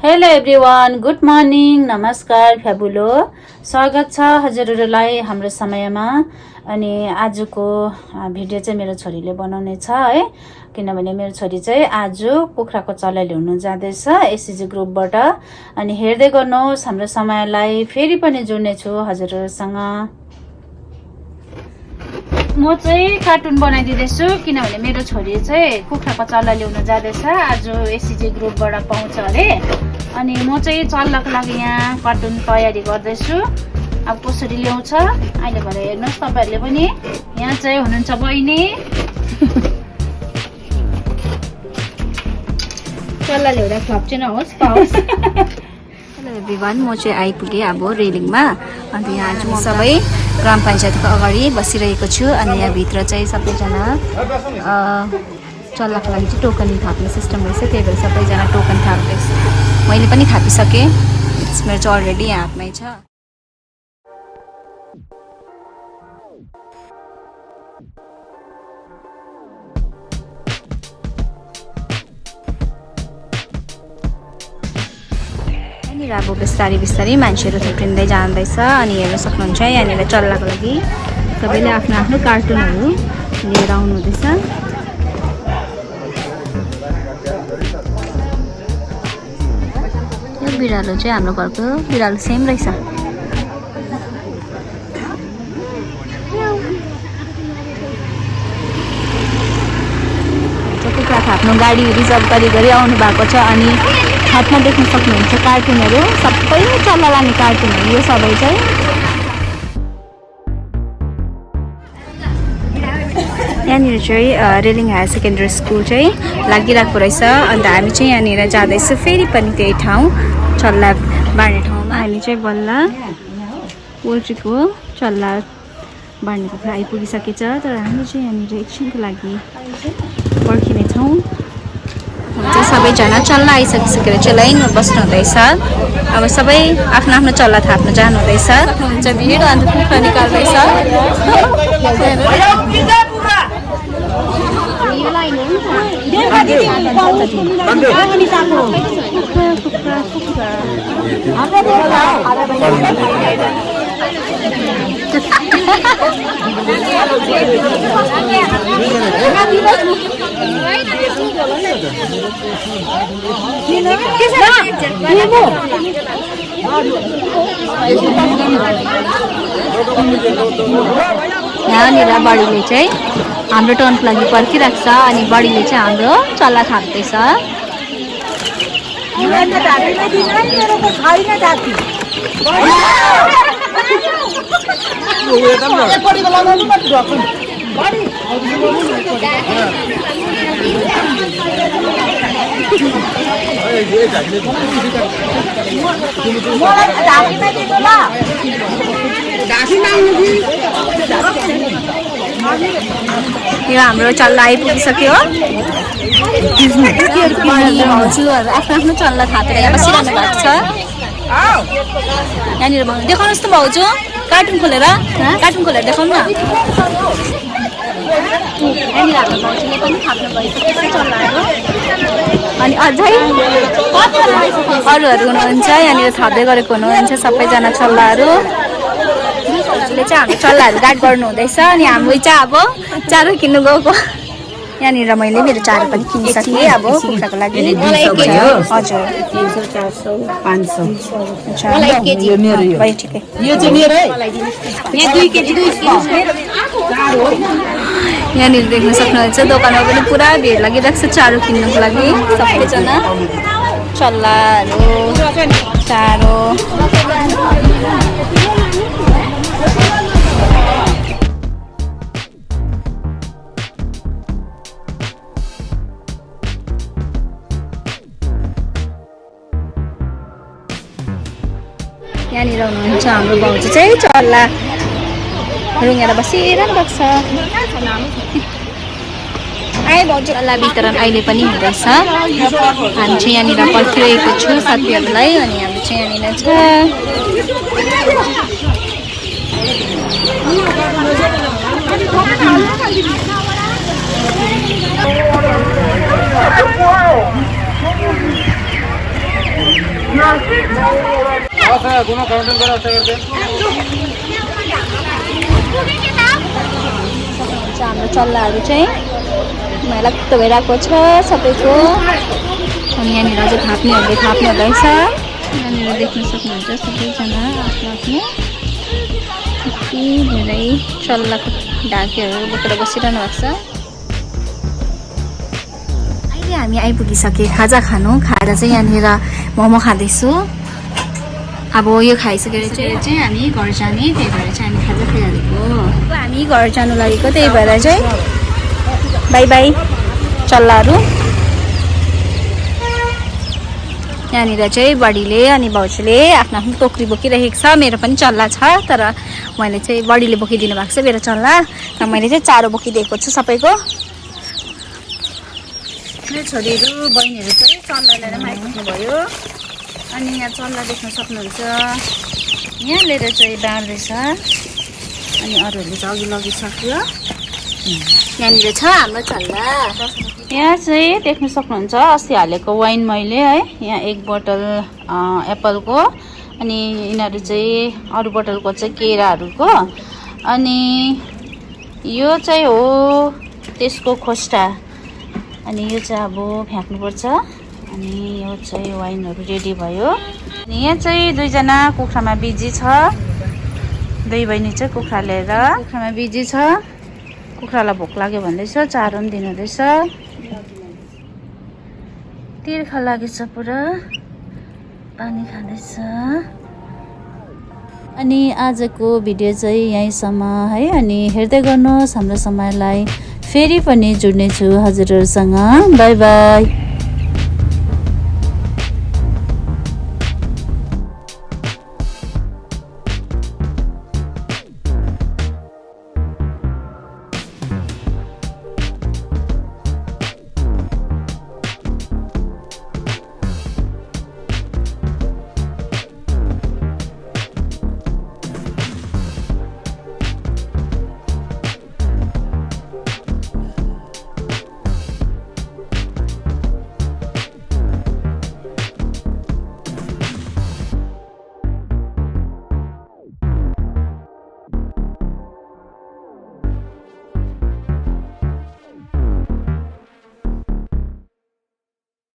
Hello everyone, good morning, नमस्कार, फ्याबुलो। स्वागत छ हजुरहरूलाई हाम्रो समयमा। अनि आजको भिडियो चाहिँ मेरो छोरीले बनाउने छ है, किनभने मेरो छोरी चाहिँ आज कुखुराको चल्ला ल्याउनु जाँदैछ एससिजी ग्रुपबाट। अनि हेर्दै गर्नुहोस् हाम्रो समयलाई। फेरि पनि जोड्ने छु हजुरहरूसँग। म चाहिँ कार्टुन बनाइदिँदैछु किनभने मेरो छोरी चाहिँ कुखुराको चल्ला ल्याउनु जाँदैछ आज एससिजी ग्रुपबाट पाउँछ अरे। अनि म चाहिँ चल्लाको लागि यहाँ कार्टुन तयारी गर्दैछु। अब कसरी ल्याउँछ अहिले भएर हेर्नुहोस् तपाईँहरूले पनि। यहाँ चाहिँ हुनुहुन्छ बहिनी। चल्ला ल्याउँदा फ्लप चाहिँ नहोस्, पाओस्। हेलो एभ्रिवान, म चाहिँ आइपुगेँ अब रेलिङमा। अन्त यहाँ आज म सबै ग्राम पञ्चायतको अगाडि बसिरहेको छु। अनि यहाँभित्र चाहिँ सबैजना चल्लाको लागि चाहिँ टोकन थाप्ने सिस्टम रहेछ, त्यही भएर सबैजना टोकन थाप्दैछ। मैले पनि थापिसकेँ, मेरो चाहिँ अलरेडी यहाँ हातमै छ। यहाँनिर अब बिस्तारै बिस्तारै मान्छेहरू थुप्रिँदै जाँदैछ। अनि हेर्न सक्नुहुन्छ यहाँनिर चल्लाको लागि सबैले आफ्नो आफ्नो कार्टुनहरू लिएर आउनुहुँदैछ। यो बिरालो चाहिँ हाम्रो घरको बिरालो सेम रहेछ। कुखुरा थाप्नु गाडी रिजर्भ गरी आउनु भएको छ। अनि हातमा देख्न सक्नुहुन्छ कार्टुनहरू, सबै चल्ला लाने कार्टुनहरू यो सबै चाहिँ। यहाँनिर चाहिँ रेलिङ हायर सेकेन्डरी स्कुल चाहिँ लागिरहेको रहेछ। अन्त हामी चाहिँ यहाँनिर जाँदैछौँ फेरि पनि त्यही ठाउँ, चल्ला बाँड्ने ठाउँमा। हामी चाहिँ बल्ल पोल्ट्रीको चल्ला बाँड्ने कुखुरा आइपुगिसकेछ। तर हामी चाहिँ यहाँनिर एकछिनको लागि पर्खिनेछौँ। चाहिँ सबैजना चल्ला आइसकिसकेर चाहिँ लाइनमा बस्नु हुँदैछ। अब सबै आफ्नो आफ्नो चल्ला थाप्नु जानु हुँदैछ। हुन्छ भिड, अन्त कुखुरा निकाल्दैछ। यहाँनिर बडीले चाहिँ हाम्रो टर्नको लागि पर्खिरहेको छ। अनि बडीले चाहिँ हाम्रो चल्ला थाप्दैछ। यो हाम्रो चल्ला आइपुगिसक्यो। भाउजूहरू आफ्नो आफ्नो चल्ला थापेर यहाँ बसिरहनु भएको छ। यहाँनिर देखाउनुहोस् त भाउजू, कार्टुन खोलेर देखाउनु न। यहाँनिर हाम्रो भाउजूले पनि थाप्नु भइसकेको छ चल्लाहरू। अनि अझै अरूहरू हुनुहुन्छ यहाँनिर थाप्दै गरेको हुनुहुन्छ सबैजना चल्लाहरू। भाउजूले चाहिँ हाम्रो चल्लाहरू गाड गर्नु हुँदैछ। अनि हाम्रो चाहिँ अब चारो किन्नु गएको। यहाँनिर मैले मेरो चारो पनि किनिसकेँ अब कुखुराको लागि। हजुर 300, 400, 500। ठिकै। यहाँनिर देख्न सक्नुहुन्छ दोकानमा पनि पुरा भिड लागिरहेको छ चारो किन्नुको लागि। सबैजना चल्लाहरू चारो। यहाँनिर हुनुहुन्छ हाम्रो भाउजू चाहिँ चल्ला रुँगेर बसिरहनु भएको छ। आए भाउजू, चल्ला वितरण अहिले पनि हुँदैछ। हामी चाहिँ यहाँनिर पर्खिरहेको छु साथीहरूलाई। अनि हामी चाहिँ यहाँनिर छ। हाम्रो चल्लाहरू चाहिँ मैलाक्त भइरहेको छ सबैको। अनि यहाँनिर चाहिँ थाप्नेहरूले थाप्ने हुँदैछ। यहाँनिर देख्न सक्नुहुन्छ सबैजना आफ्नो आफ्नो कति धेरै चल्लाको ढाकेहरू बोकेर बसिरहनु भएको छ। अहिले हामी आइपुगिसके खाजा खानु। खाएर चाहिँ यहाँनिर मोमो खाँदैछु। अब यो खाइसकेर चाहिँ हामी घर जाने, त्यही भएर चाहिँ हामी खाजा खाइहालेको। हामी घर जानु लागेको, त्यही भएर चाहिँ बाई बाई चल्लाहरू। यहाँनिर चाहिँ बडीले अनि भाउजूले आफ्नो आफ्नो टोकरी बोकिरहेको छ। मेरो पनि चल्ला छ, तर मैले चाहिँ बडीले बोकिदिनु भएको छ मेरो चल्ला, र मैले चाहिँ चारो बोकिदिएको छु सबैको। मेरो छोरीहरू बहिनीहरू चाहिँ चल्ला लिएर आइपुग्नु भयो। अनि यहाँ चल्ला देख्न सक्नुहुन्छ, यहाँ लिएर चाहिँ बाँड्दैछ। अनि अरूहरूले चाहिँ अघि लगिसक्यो। यहाँनिर छ हाम्रो चल्ला। यहाँ चाहिँ देख्न सक्नुहुन्छ अस्ति हालेको वाइन मैले है। यहाँ एक बोतल एप्पलको, अनि यिनीहरू चाहिँ अरू बोतलको चाहिँ केराहरूको। अनि यो चाहिँ हो त्यसको खोस्टा। अनि यो चाहिँ अब फ्याँक्नुपर्छ। अनि यो चाहिँ वाइनहरू रेडी भयो। अनि यहाँ चाहिँ दुईजना कुखुरामा बिजी छ। दुई बहिनी चाहिँ कुखुरा लिएर कुखुरामा बिजी छ। कुखुरालाई भोक लाग्यो भन्दैछ, चारो पनि दिनुहुँदैछ। तिर्खा लागेछ पुरा, पानी खाँदैछ। अनि आजको भिडियो चाहिँ यहीँसम्म है। अनि हेर्दै गर्नुहोस् हाम्रो समयलाई। फेरि पनि जुड्नेछु हजुरहरूसँग। By by.